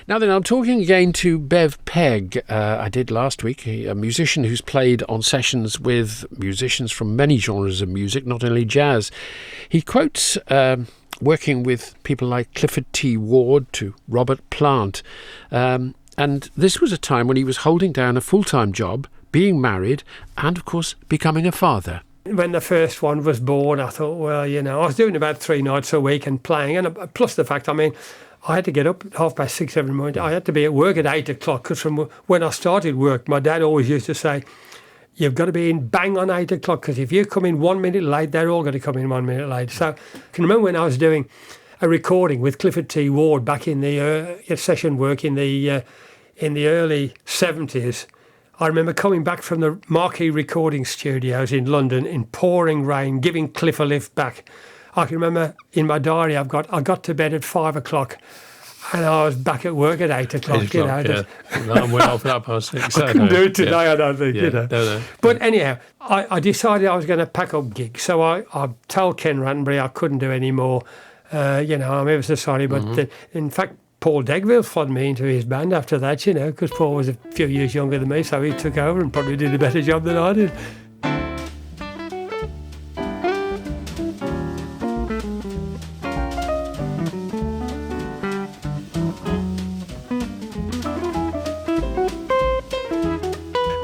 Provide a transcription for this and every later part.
Now then, I'm talking again to Bev Pegg. I did last week, a musician who's played on sessions with musicians from many genres of music, not only jazz. He quotes working with people like Clifford T. Ward to Robert Plant. And this was a time when he was holding down a full-time job, being married, and, of course, becoming a father. When the first one was born, I thought, well, I was doing about 3 nights a week and playing. And plus the fact, I had to get up at 6:30 every morning. I had to be at work at 8 o'clock because from when I started work, my dad always used to say, you've got to be in bang on 8 o'clock because if you come in 1 minute late, they're all going to come in 1 minute late. So I can remember when I was doing a recording with Clifford T. Ward back in the session work in the early 70s. I remember coming back from the Marquee Recording Studios in London in pouring rain, giving Cliff a lift back. I can remember in my diary I got to bed at 5 o'clock and I was back at work at 8 o'clock. Yeah. I'm well off at 6:30. I couldn't do it today, I don't think, No. But anyhow, I decided I was going to pack up gigs. So I told Ken Rattenbury I couldn't do any more. I'm ever so sorry, but in fact, Paul Degville followed me into his band after that, because Paul was a few years younger than me, so he took over and probably did a better job than I did.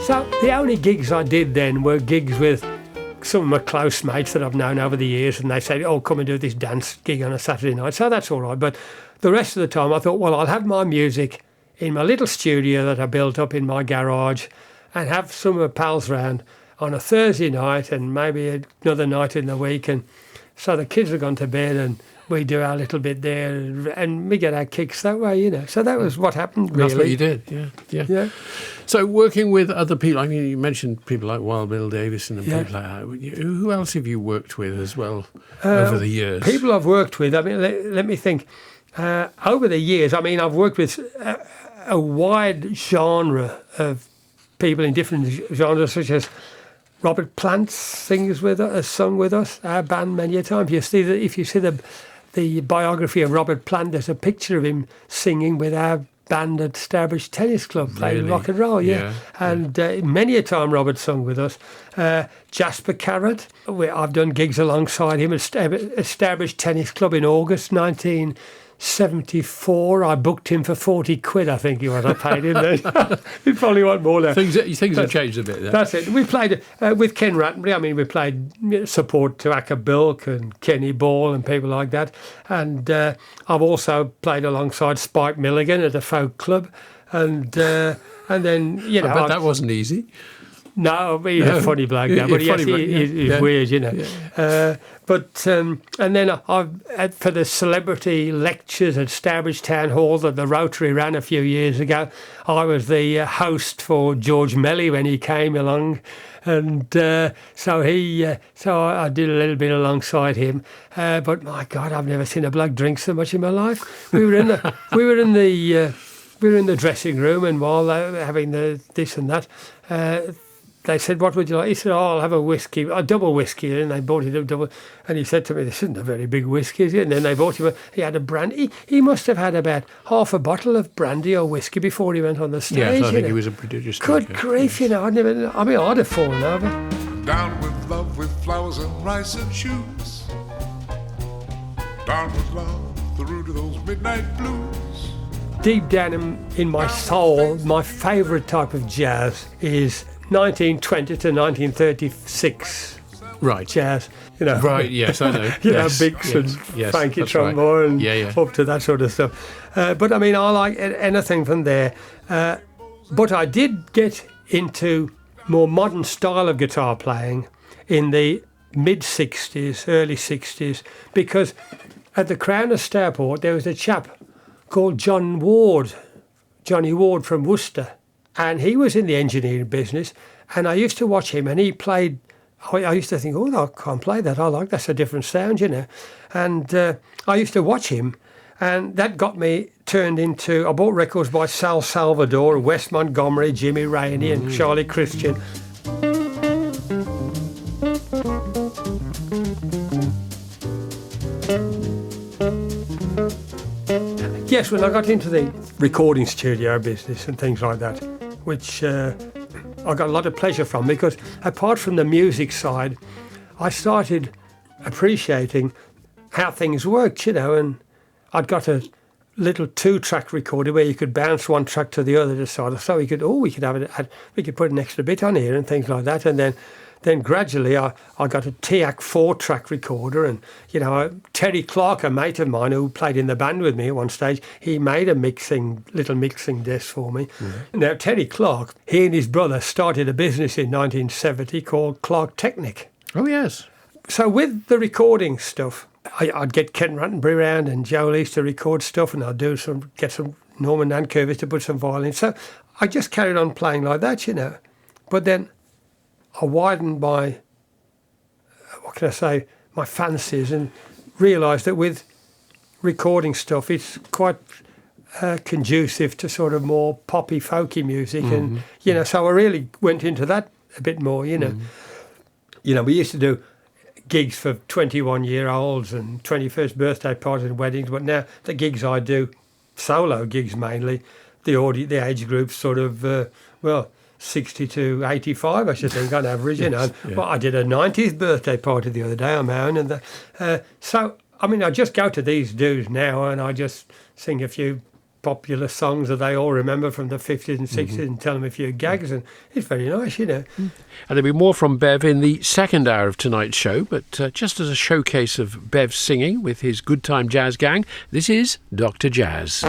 So the only gigs I did then were gigs with some of my close mates that I've known over the years, and they said, oh, come and do this dance gig on a Saturday night. So that's all right. But the rest of the time I thought, well, I'll have my music in my little studio that I built up in my garage and have some of my pals round on a Thursday night and maybe another night in the week. And so the kids have gone to bed and we do our little bit there and we get our kicks that way, So that was what happened, really. That's what you did, yeah. So working with other people, you mentioned people like Wild Bill Davison and people like that. Who else have you worked with as well over the years? People I've worked with, let me think. Over the years, I've worked with a wide genre of people in different genres, such as Robert Plant sung with us, our band many a time. If you see the biography of Robert Plant, there's a picture of him singing with our band at Stourbridge Tennis Club, playing rock and roll, And many a time Robert sung with us. Jasper Carrot, I've done gigs alongside him at Stourbridge Tennis Club in August 1974. I booked him for 40 quid, I think he was. I paid him then. He probably want more now. Things have changed a bit there. That's it. We played with Ken Rattenbury. We played support to Acker Bilk and Kenny Ball and people like that. And I've also played alongside Spike Milligan at a folk club. And then, I bet that wasn't easy. No, he's a funny bloke now, but he's weird, and then I've for the celebrity lectures at Stourbridge Town Hall that the Rotary ran a few years ago, I was the host for George Melly when he came along, and so I did a little bit alongside him. But my God, I've never seen a bloke drink so much in my life. We were in the dressing room, and while they were having this and that. They said, what would you like? He said, I'll have a double whiskey. And they bought him a double. And he said to me, this isn't a very big whiskey, is it? And then they bought him he had a brandy. He must have had about half a bottle of brandy or whiskey before he went on the stage. Yes, I think he was a prodigious drinker. Good grief, I'd have fallen over. Down with love, with flowers and rice and shoes. Down with love, through to those midnight blues. Deep down in my soul, my favourite type of jazz is 1920 to 1936 jazz, Right, yes, I know. Bix and Frankie Trombone and up to that sort of stuff. But I like anything from there. But I did get into more modern style of guitar playing in the mid-60s, early 60s, because at the Crown of Stourport there was a chap called Johnny Ward from Worcester. And he was in the engineering business, and I used to watch him, and he played. I used to think, I can't play that. That's a different sound, And I used to watch him, and that got me turned into. I bought records by Sal Salvador, Wes Montgomery, Jimmy Rainey, and Charlie Christian. Yes, when I got into the recording studio business and things like that, which I got a lot of pleasure from, because apart from the music side, I started appreciating how things worked, and I'd got a little 2-track recorder where you could bounce one track to the other, so we could put an extra bit on here and things like that, and then gradually I got a TAC 4-track recorder, and Terry Clark, a mate of mine who played in the band with me at one stage, he made a little mixing desk for me. Mm-hmm. Now Terry Clark, he and his brother started a business in 1970 called Clark Technic. Oh yes. So with the recording stuff, I'd get Ken Rattenbury round and Joe Lees to record stuff, and I'd get some Norman Nankervis to put some violins. So I just carried on playing like that, But then I widened my fancies, and realised that with recording stuff, it's quite conducive to sort of more poppy, folky music, mm-hmm. and so I really went into that a bit more, Mm-hmm. We used to do gigs for 21-year-olds and 21st birthday parties and weddings, but now the gigs I do, solo gigs mainly, the age group sort of 60 to 85, I should think, on average, Yes, yeah. Well, I did a 90th birthday party the other day on my own, and I just go to these dudes now and I just sing a few popular songs that they all remember from the 50s and 60s, mm-hmm. and tell them a few gags, and it's very nice, And there'll be more from Bev in the second hour of tonight's show, but just as a showcase of Bev's singing with his Good Time Jazz gang, this is Dr. Jazz.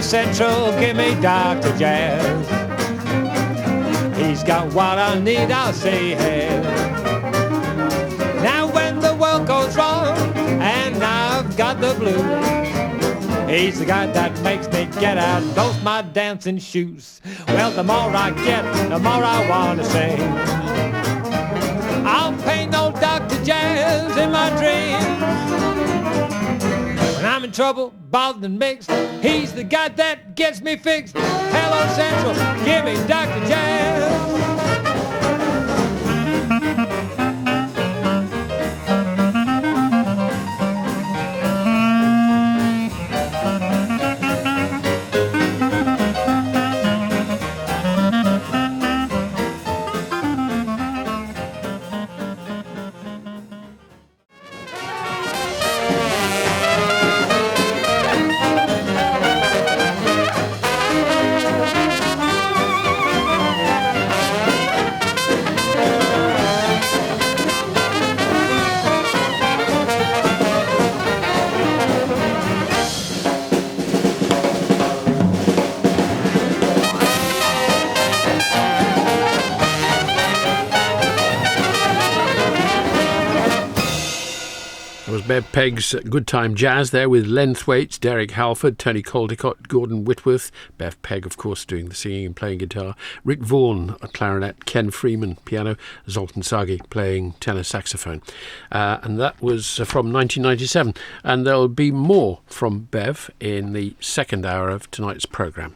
Central, give me Dr. Jazz. He's got what I need, I'll say hey. Now when the world goes wrong and I've got the blues, he's the guy that makes me get out those my dancing shoes. Well, the more I get, the more I want to sing. I'll paint no Dr. Jazz in my dreams. When I'm in trouble, bothered and mixed, he's the guy that gets me fixed. Hello Central, give me Dr. Jazz. Bev Pegg's Good Time Jazz there with Len Thwaites, Derek Halford, Tony Caldecott, Gordon Whitworth, Bev Pegg, of course, doing the singing and playing guitar, Rick Vaughan, clarinet, Ken Freeman, piano, Zoltan Sagi playing tenor saxophone. And that was from 1997. And there'll be more from Bev in the second hour of tonight's programme.